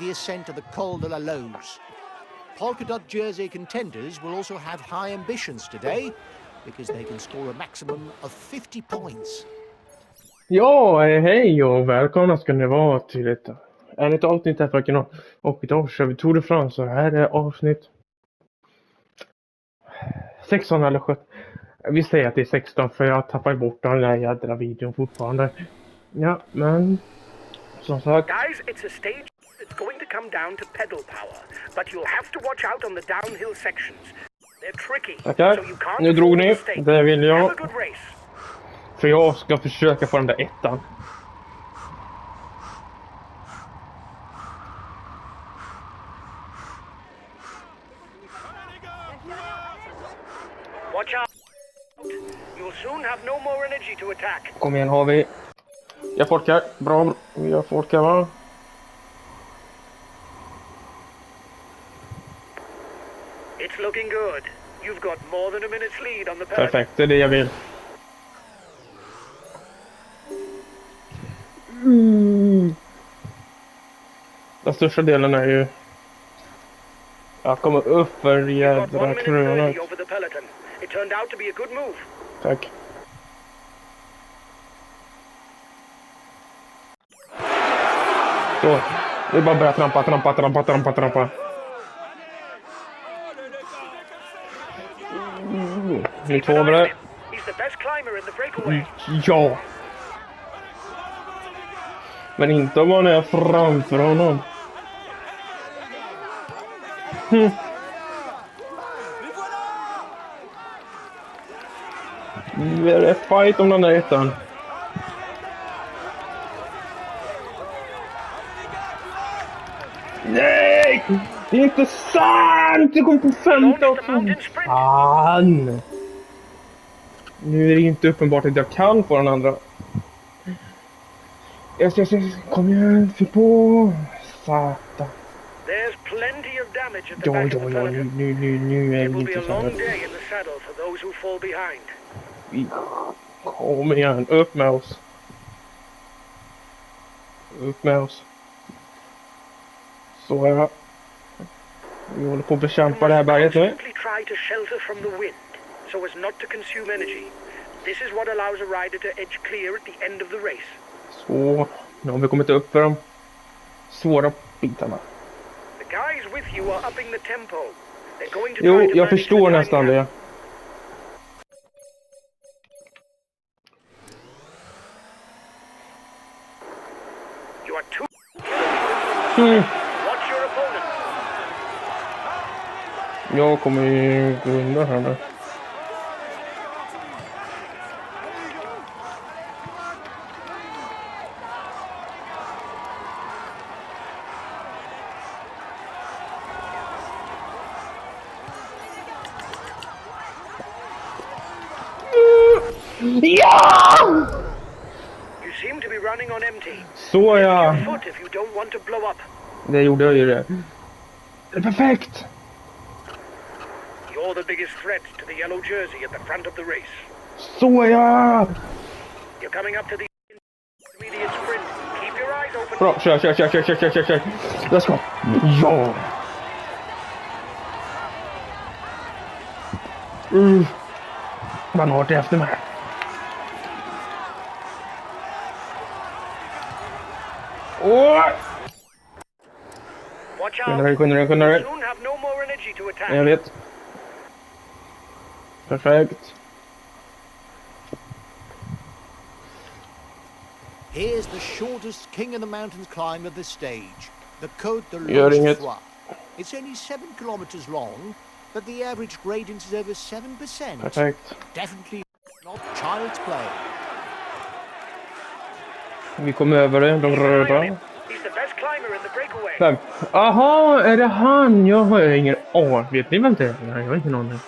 the ascent of the Col de la Loge. Polka dot jersey contenders will also have high ambitions today because they can score a maximum of 50 points. Ja, hej och välkomna ska ni vara till ett avsnitt här för kanal. Och idag kör vi Tour de France, så här är avsnitt 16 eller 17. Vi säger att det är 16 för jag tappar bort den där jädra videon fortfarande. Ja, men som sagt. Guys, it's a stage that's going to come down to pedal power, but you'll have to watch out on the downhill sections. They're tricky, Tackar. so you can't Nu drog ni, mistake. det vill Have jag. a good race. För jag ska försöka få den där ettan. Watch out. You'll soon have no more energy to attack. Kom igen, har vi. Jag folkar. Bra, jag folkar va? It's looking good. You've got more than a minute's lead on the peloton. Perfekt, det är det jag vill. Den största delen är ju att komma upp för jädra tröjan. It turned out to be a good move. Tack. Så, det är bara att börja trampa. Nu tar vi det. He's the best climber in the breakaway. Ja. Men inte om man är framför honom. Det är fight om den där ettan. Nej! Det är inte sant! Det kom på femte också. Fan! Nu är det inte uppenbart att jag kan få den andra. Jag kom igen, fyll på. Satan. There's plenty of damage at the Ja, back of the peloton. nu är It det will be inte a så long här. day in the saddle for those who fall behind. Kom igen, upp med oss. Upp med oss. Så ja. Vi håller på att bekämpa det här berget nu. Constantly try to shelter from the wind so as not to consume energy. This is what allows a rider to edge clear at the end of the race. Så, nu har vi kommit upp för de svåra bitarna. The guys with you are upping the tempo. They're going to Jo, try to jag manage förstår the nästan time det. gap. You are 2 kilometers. Watch your opponent. Jag kommer ju gå under här nu. Ja! You seem to be running on empty. Så ja. Your foot if you don't want to blow up. Det gjorde jag ju det. Det är perfekt! You're the biggest threat to the yellow jersey at the front of the race. Så ja! You're coming up to the intermediate sprint. Keep your eyes open. Bra, kör. Let's go. Ja! Man har det efter mig. Åh! Watch out. Skynda dig. Soon have no more energy to attack. Jag vet. Perfekt. Here's the shortest King of the Mountains climb of the stage, the Côte de Gör Loge. inget. It's only 7 kilometers long, but the average gradient is over 7%. Perfekt. Definitely not child's play. Vi kommer över det, de röda. He's the best climber in the breakaway. Vem? Aha, är det han? Jag har ingen aning. Vet ni vem det är? Nej, jag har inte någon.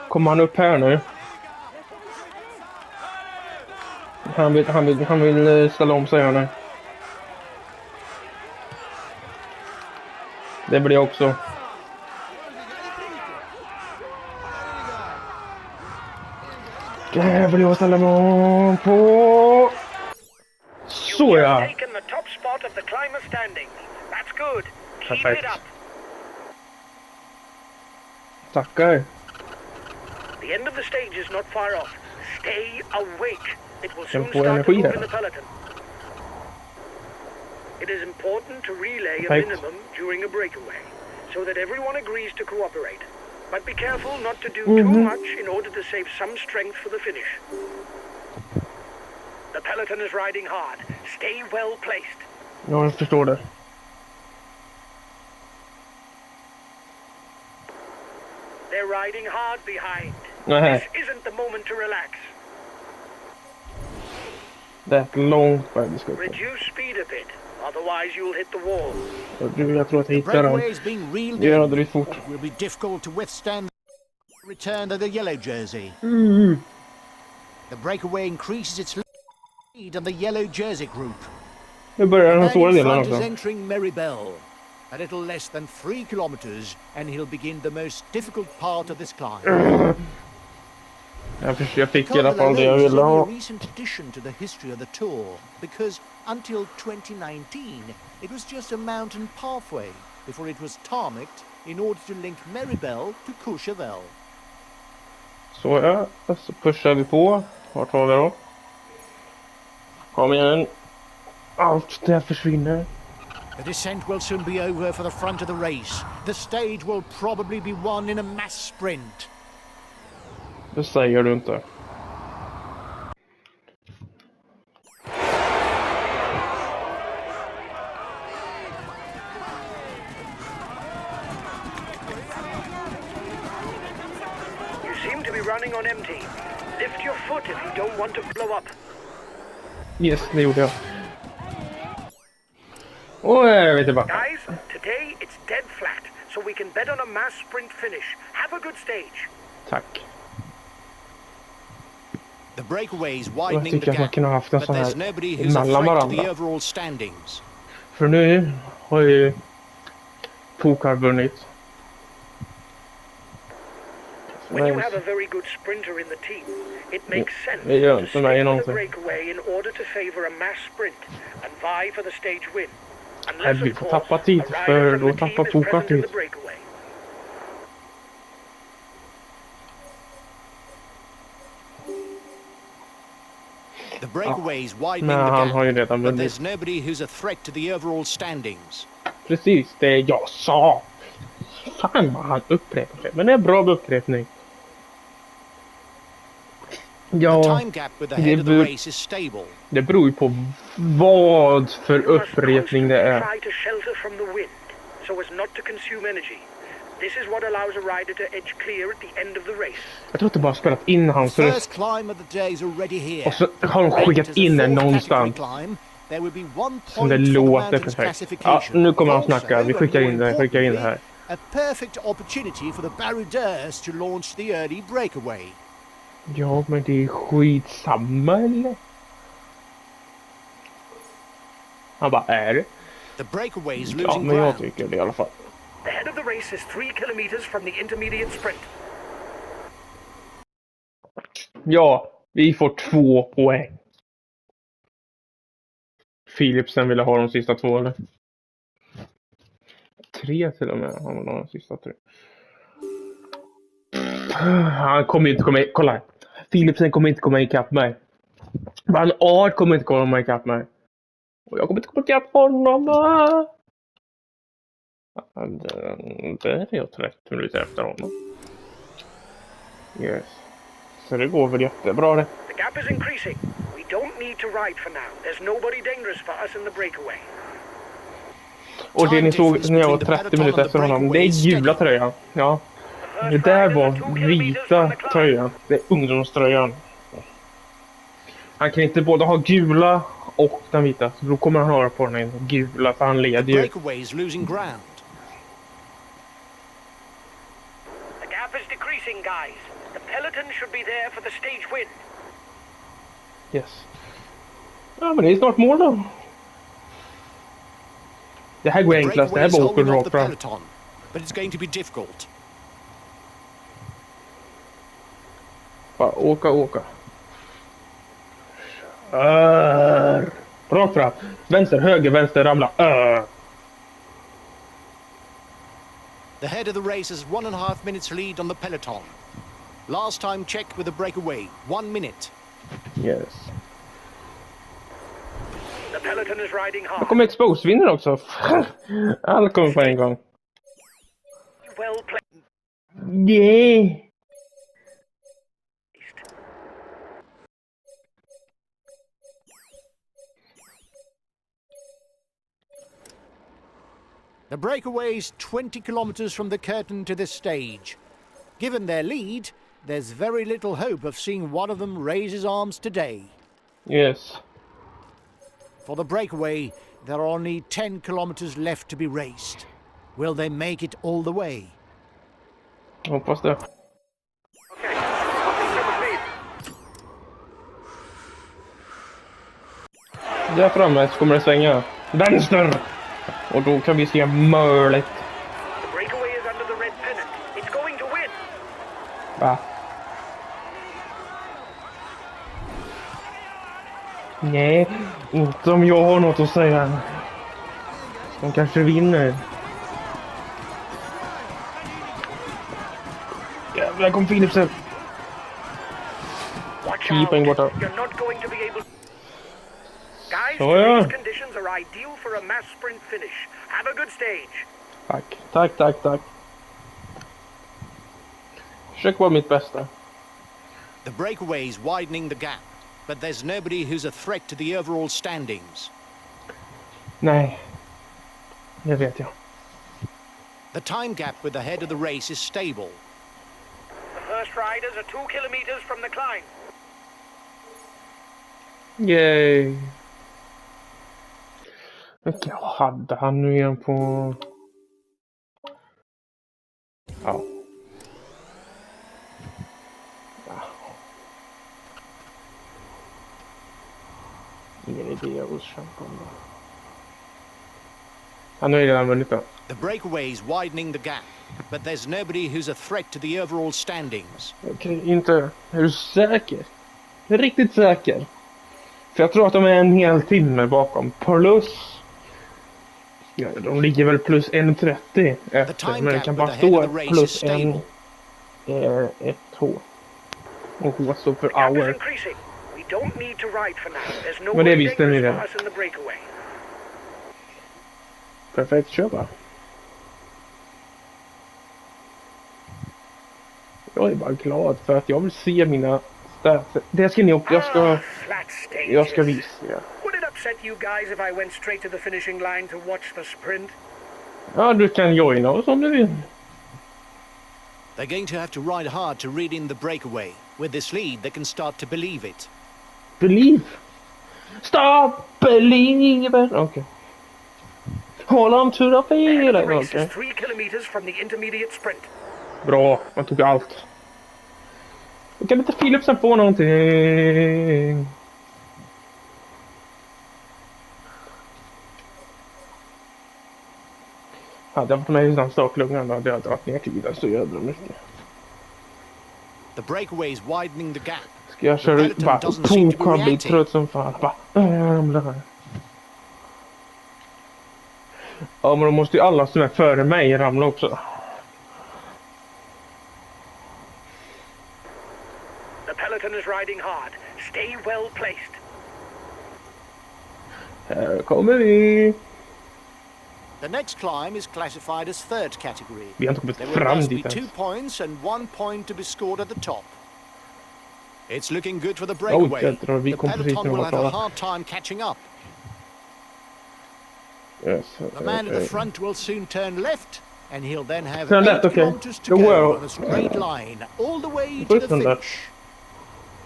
Kommer han upp här nu? Han vill ställa om sig här nu. Det blir också. Vill jag ställa mig på... Så ja. Taken the top spot of the climber standing. That's good. Keep Perfekt. it up. Tackar. The end of the stage is not far off. Stay awake. It will Kan soon få start to energi move här. in the peloton. It is important to relay a Perfekt. minimum during a breakaway, so that everyone agrees to cooperate. But be careful not to do too much in order to save some strength for the finish. The peloton is riding hard. Stay well placed. Ja, jag förstår det. They're riding hard behind. Nej, This isn't the moment to relax. det är ett långt bergskott. Reduce speed a bit, otherwise you'll hit the wall. Jag tror att jag hittar Breakaway den. is being reeled Gör in. det fort. It will be difficult to withstand the return of the yellow jersey. The breakaway increases its lead on the yellow jersey group. Nu börjar den Man svåra in delen front is också. entering Meribel. A little less than 3 kilometers, and he'll begin the most difficult part of this climb. Jag fick i alla fall det jag is ville only ha. a recent addition to the history of the tour, because until 2019, it was just a mountain pathway before it was tarmacked in order to link Meribel to Courchevel. Så ja, så pushar vi på. Vart har vi då? Kom igen. Allt det försvinner. The descent will soon be over for the front of the race. The stage will probably be won in a mass sprint. Det säger du inte. You seem to be running on empty. Lift your foot if you don't want to blow up. Yes, det gjorde jag. Och jag vet inte. Guys, today it's dead flat, so we can bet on a mass sprint finish. Have a good stage. Tack. The breakaway is Jag widening the tycker att man gap, kunde ha haft en but sån there's här nobody who's a mellan threat to the varandra. overall standings. För nu har ju Pokar vunnit. When you have a very good sprinter in the team, it makes sense det gör to inte stick mig with the någonting. breakaway in order to favor a mass sprint and vie for the stage win. Nej, vi får tappa tid, för då tappar Pokar tid. The breakaway is widening Men the han har ju gap, redan but vunnit. there's nobody who's a threat to the overall standings. Precis det jag sa. Fan vad han upprepar sig. Men det är bra upprepning. The Ja, time gap with the head of the race is stable. det beror ju på vad för upprepning det är. Try to shelter from the wind so as not to consume energy. This is what allows a rider to edge clear at the end of the race. Jag tror att det bara spelat in hans röst. First climb of the day is already here. Och så har de skickat in den någonstans. Som det låter perfekt. Ja, nu kommer han snacka. Vi skickar in det här. A perfect opportunity for the baroudeurs to launch the early breakaway. Ja, men det är skitsamma eller? Han bara, är det? The breakaway is Ja, losing men jag ground. tycker det i alla fall. The head of the race is 3 kilometers from the intermediate sprint. Ja, vi får 2 poäng. Philipsen ville ha de sista 2 eller? 3 till och med. Han vill ha de sista 3. Han kommer inte komma. Kolla här. Philipsen kommer inte komma ikapp mig. Van Aert kommer inte komma ikapp mig. Och jag kommer inte komma ikapp honom. Det är jag 30 minuter efter honom. Yes. Så det går väl jättebra det. The gap is increasing. We don't need to ride for now. There's nobody dangerous for us in the breakaway. Och det ni såg när jag var 30 minuter efter honom, det är gula tröjan. Ja. Det där var vita tröjan. Det är ungdomströjan. Han kan inte både ha gula och den vita. Så då kommer han ha på den gula, för han leder ju. Breakaway is losing ground. The gap is decreasing, guys. The peloton should be there for the stage win. Yes. Ja, men det är snart mål då. Det här går enklast. Det här bara åker rakt fram. But it's going to be difficult. Bara åka. Rakt fram. Vänster, höger, vänster, ramla. The head of the race has 1.5 minutes lead on the peloton. Last time check with the breakaway, 1 minute. Yes. The peloton is riding Jag hard. kommer expose vinner också. Alla kommer på en gång. Well placed. Yeah. The breakaway's 20 kilometers from the curtain to this stage. Given their lead, there's very little hope of seeing one of them raise his arms today. Yes. For the breakaway, there are only 10 kilometers left to be raced. Will they make it all the way? Hoppas det. Okay. Nothing to speed. Där framme så kommer det svänga. Vänster! Och då kan vi se möljit. The breakaway is under the red pennant. It's going to win. Va? Nej, inte om jag har något att säga. De kanske vinner. Jävlar, kom Philipsen. Watch 10 poäng borta. You're not going to be able. Guys, Så ja. these conditions are ideal for a mass sprint finish. Have a good stage. Tack. Försök vara mitt bästa. The breakaway's widening the gap, but there's nobody who's a threat to the overall standings. Nej. Det vet jag. The time gap with the head of the race is stable. The first riders are 2 kilometers from the climb. Yay. Vilka hade han nu igen på? Ja. Ingen idé att kämpa om det. Han har ju redan vunnit då. The breakaway's widening the gap, but there's nobody who's a threat to the overall standings. Okej, inte. Är du säker? Jag är riktigt säker. För jag tror att de är en hel timme bakom. Plus... Ja, de ligger väl plus 1.30 efter. Men det kan bara stå plus 1 H. Och H står för hour. Men det visste ni redan. Perfekt, kör bara. Jag är bara glad för att jag vill se mina stats. Det ska ni också. Jag ska visa er. Would it upset you guys if I went straight to the finishing line to watch the sprint? Ja, du kan joina oss om du vill. They're going to have to ride hard to read in the breakaway. With this lead, they can start to believe it. Believe? Stop believing! Okay. Hold on to the feeling. Okay. 3 kilometers from the intermediate sprint. Bra, man tog allt. Då kan inte Philipsen få någonting. Hade jag fått mig utan staklungan då hade jag dragit ner tiden så jävla mycket. The breakaway's widening the gap. Ska jag köra ut bara och toka bli trött som fan. Bara, ramlar. Ja, men då måste ju alla som är före mig ramla också. The peloton is riding hard. Stay well placed. Här kommer vi. The next climb is classified as third category. Vi har inte kommit There will fram thus be dit 2 ens. points and 1 point to be scored at the top. It's looking good for the Oj, breakaway. jädrar, vi The kom precis peloton när will de var have a klara. hard time catching up. Yes, The man at the front will soon turn left, and he'll then have Turn 8 left, okay. kilometers to The go world. on a straight line, all the way to the Turn left. finish.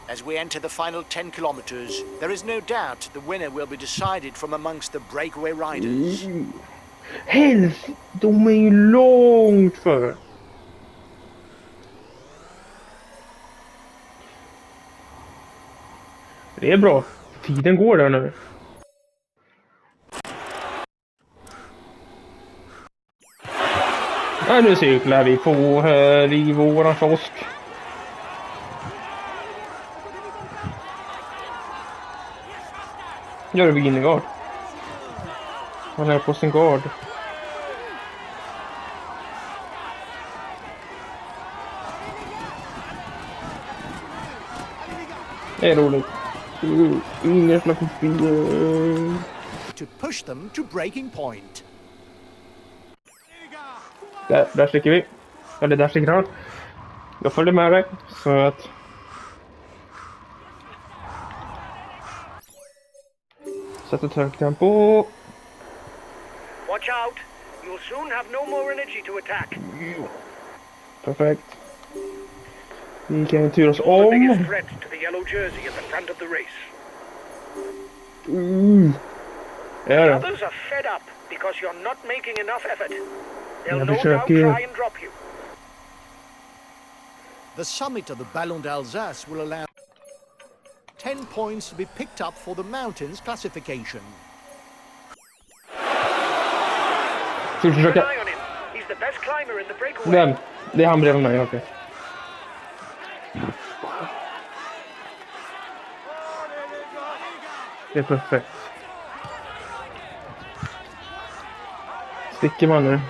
As we enter the final 10 kilometers, there is no doubt the winner will be decided from amongst the breakaway riders. Helst, de är ju långt för. Det är bra. Tiden går där nu. Ja, nu cyklar vi på här i våran kiosk. Gör det beginning guard. Han är på sin guard. Det är roligt. Ingen slags To push them to breaking point. Där sticker vi. Eller där sticker han. Jag följer med dig. Så att... Sätt ett högt tempo. Watch out. You'll soon have no more energy to attack. Perfekt. Vi kan turas You're the om. biggest threat to the yellow jersey at the front of the race. Är det? Others are fed up because you're not making enough effort. They'll Jag no doubt försöker. try and drop you. The summit of the Ballon d'Alsace will allow 10 points to be picked up for the mountains classification. Ska vi Keep an försöka? eye on him. He's the best climber in the breakaway. Den. Det är han bredvid mig, okej. Det är perfekt. Sticker man nu?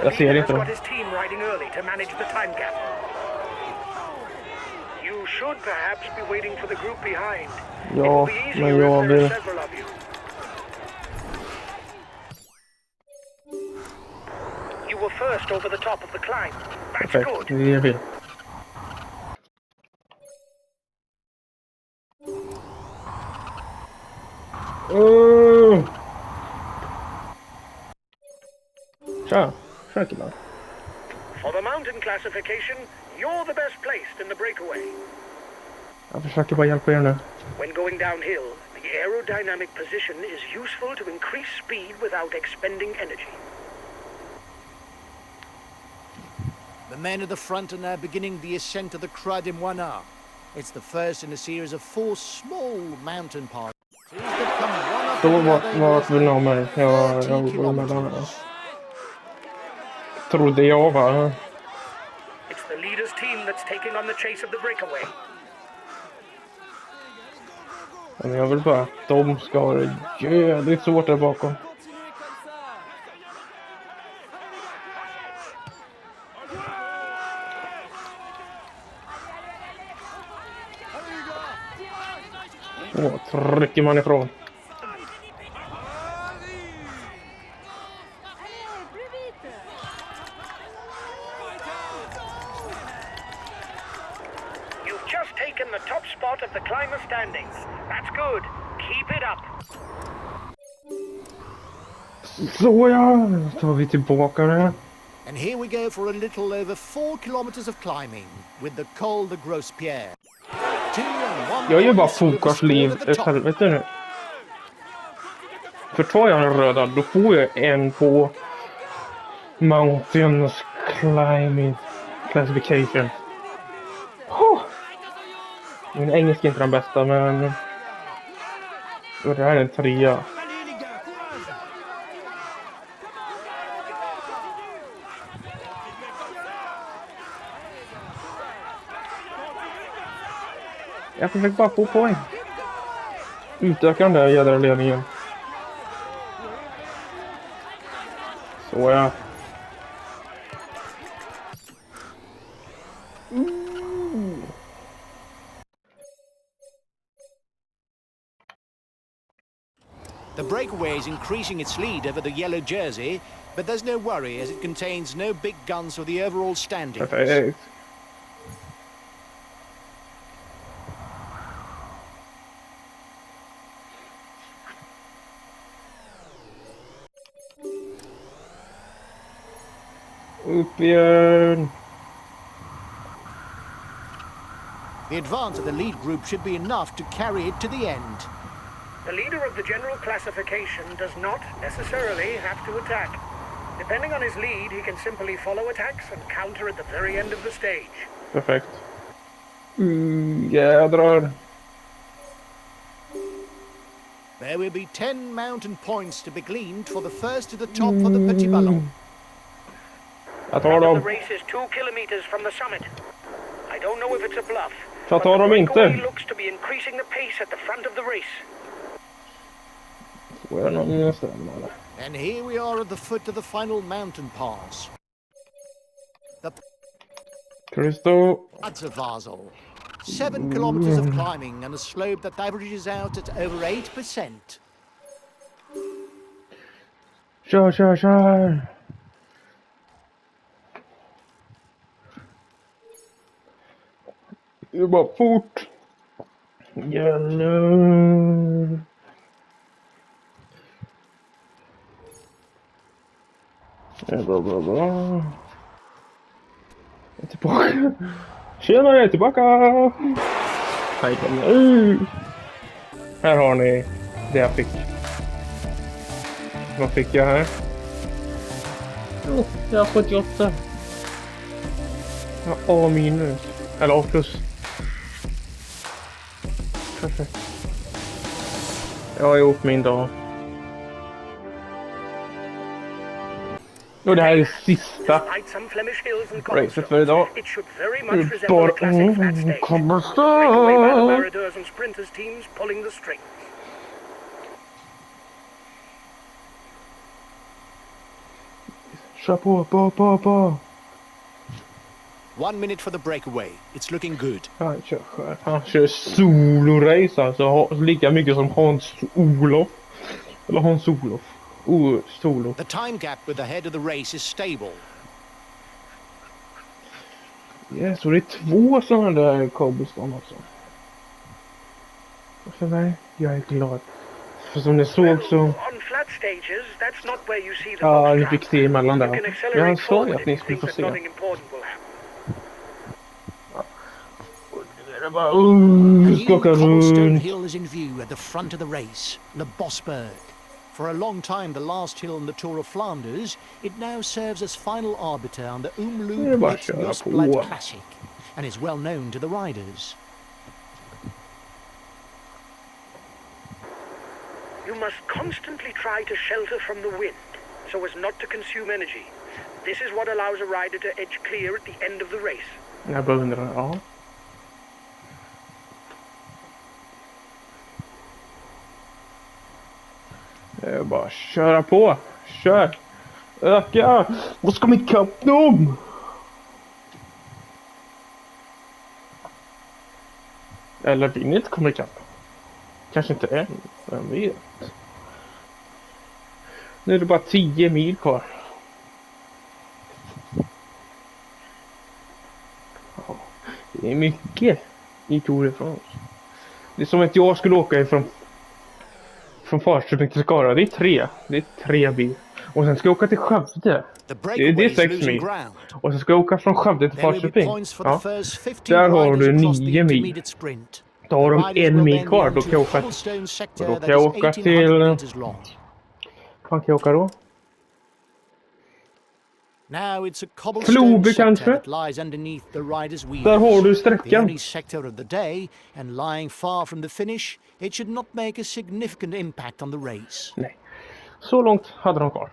Jag ser inte Has got dem. his team riding early to manage the time gap. You should perhaps be waiting for the group behind. It Ja, will be easier men if jag there are vill... several of you. You were first over the top of the climb. That's Perfekt, good. det är vi. Tja, tja killar. For the mountain classification, you're the best placed in the breakaway. Jag försöker bara hjälpa er nu. When going downhill, the aerodynamic position is useful to increase speed without expending energy. The men at the front are now beginning the ascent of the Croix de Moina. It's the first in a series of 4 small mountain passes that come one after Då the other var vill nå mig. Jag 30 går med den. kilometers. Trodde jag va? It's the leader's team that's taking on the chase of the breakaway. Men jag vill bara att de ska ha det jävligt svårt där bakom. Så trycker man ifrån. You've just taken the top spot of the climber standings. That's good. Keep it up. Så ja, då tar vi tillbaka det. And here we go for a little over 4 kilometers of climbing with the Col de Grosse-Pierre. 2 and 1 Jag gör bara points with the fokasliv score at the ett top. helvete nu. För tar jag den röda, då får jag en på Mountains Climbing Classification. Min engelska är inte den bästa, men... Och det här är en 3. Jag försöker bara få poäng. Utöka den där jädra ledningen. Så ja. The breakaway is increasing its lead over the yellow jersey, but there's no worry as it contains no big guns for the overall standings. Perfekt. Upp igen. The advance of the lead group should be enough to carry it to the end. The leader of the general classification does not necessarily have to attack. Depending on his lead, he can simply follow attacks and counter at the very end of the stage. Perfekt. Jädrar. There will be 10 mountain points to be gleaned for the first to the top of the Petit Ballon. Jag tar The dem. race is 2 kilometers from the summit. I don't know if it's a bluff. Jag but tar the dem breakaway inte. looks to be increasing the pace at the front of the race. Så är det någon nästan. And here we are at the foot of the final mountain pass. Kristo. That's a Basel. 7 kilometers of climbing and a slope that averages out at over 8%. Kör. Det är bara fort. Gäller. Det är bra. Jag är tillbaka. Tjena, jag är tillbaka. Här kommer jag. Här har ni det jag fick. Vad fick jag här? Jag har 78. Jag har A minus. Eller A plus. Perfekt. Jag har gjort min dag. Och det här är sista racet för idag. Bara kommer stå. Kör på. 1 minute for the breakaway. It's looking good. Han kör solo-race alltså. Lika mycket som Hans-Olof. Eller Hans-Olof. Solo. The time gap with the head of the race is stable. Ja, så det är 2 sådana där cobblestone också. Och för mig, jag är glad. För som ni såg så... Ja, ni fick se emellan där. Jag sa ju att ni skulle få se. Det är bara skaka runt. Hill is in view at the front of the race, Le Bosberg. For a long time the last hill on the Tour of Flanders, it now serves as final arbiter on the Umloop Classic and is well known to the riders. You must constantly try to shelter from the wind so as not to consume energy. This is what allows a rider to edge clear at the end of the race. Jag bara undrar, ja. Det är bara köra på. Kör. Öka. Vad ska vi kapp dem? Eller Vinner inte kommer ikapp. Kanske inte än. Vem vet. Nu är det bara 10 mil kvar. Ja, det är mycket i Tour de France. Det är som att jag skulle åka ifrån Falköping till Skara. Det är 3 bil. Och sen ska jag åka till Skövde. Det är 6 mil. Och sen ska jag åka från Skövde till Falköping. Ja. Där har du 9 mil. Då har de 1 mil kvar. Då kan jag åka till... Vad kan jag åka då? Floby kanske? Där har du sträckan. Nej. Så långt hade de kvar.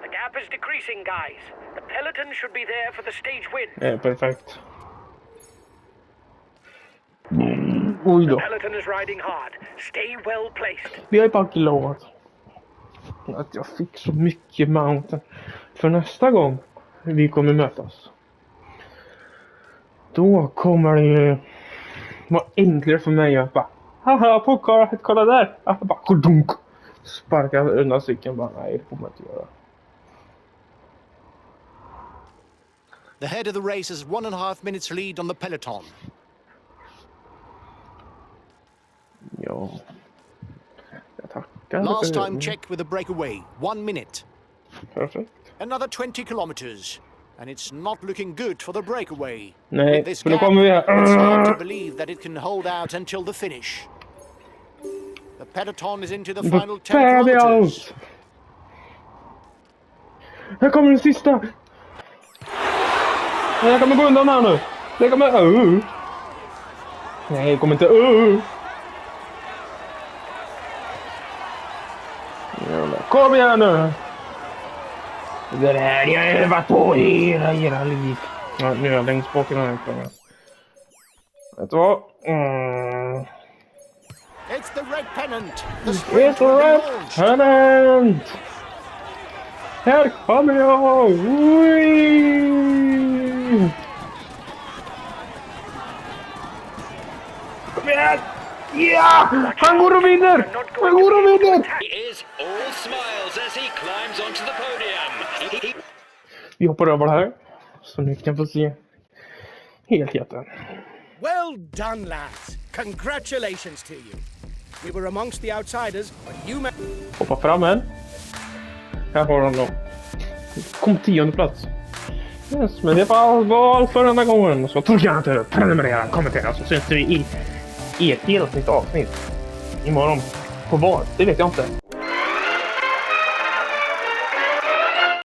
The gap is decreasing, guys. The peloton should be there for the stage win. Perfekt. Oj då. The peloton is riding hard. Stay well placed. Jag är bara glad att jag fick så mycket mountain. För nästa gång vi kommer mötas, då kommer det ju vara enklare för mig att bara haha, podcast, kolla där. Bara kodunk. Sparka undan cykeln bara, nej, det får man inte göra. The head of the race has 1.5 minutes lead on the peloton. Ja. Jag tackar. Last time check with the breakaway, 1 minute. Perfekt. Another 20 kilometers. And it's not looking good for the breakaway. Nej, för då kommer vi här. It's hard to believe that it can hold out until the finish. The peloton is into the final 10 kilometers. Här kommer den sista. Jag kommer gå undan här nu. Det kommer... Nej, jag kommer inte... Kom igen nu. Det där jag har övat på hela liv. Ja, nu är jag längst bak i den här klungan. Vet du vad? It's the red pennant. The It's sprint a will be red launched. pennant! Här kommer jag! Whee! Kom igen! Ja! Han går och vinner! Han går och vinner! He is all smiles as he climbs onto the podium. Vi hoppar över det här. Så ni kan få se helheten. Well done, lads. Congratulations to you. We were amongst the outsiders, but you Hoppa fram här. Här har han då. Kom 10:e plats. Yes, men det var allt för den här gången. Så ta gärna till prenumerera, kommentera, så syns vi i ett helt nytt avsnitt imorgon. På vad? Det vet jag inte.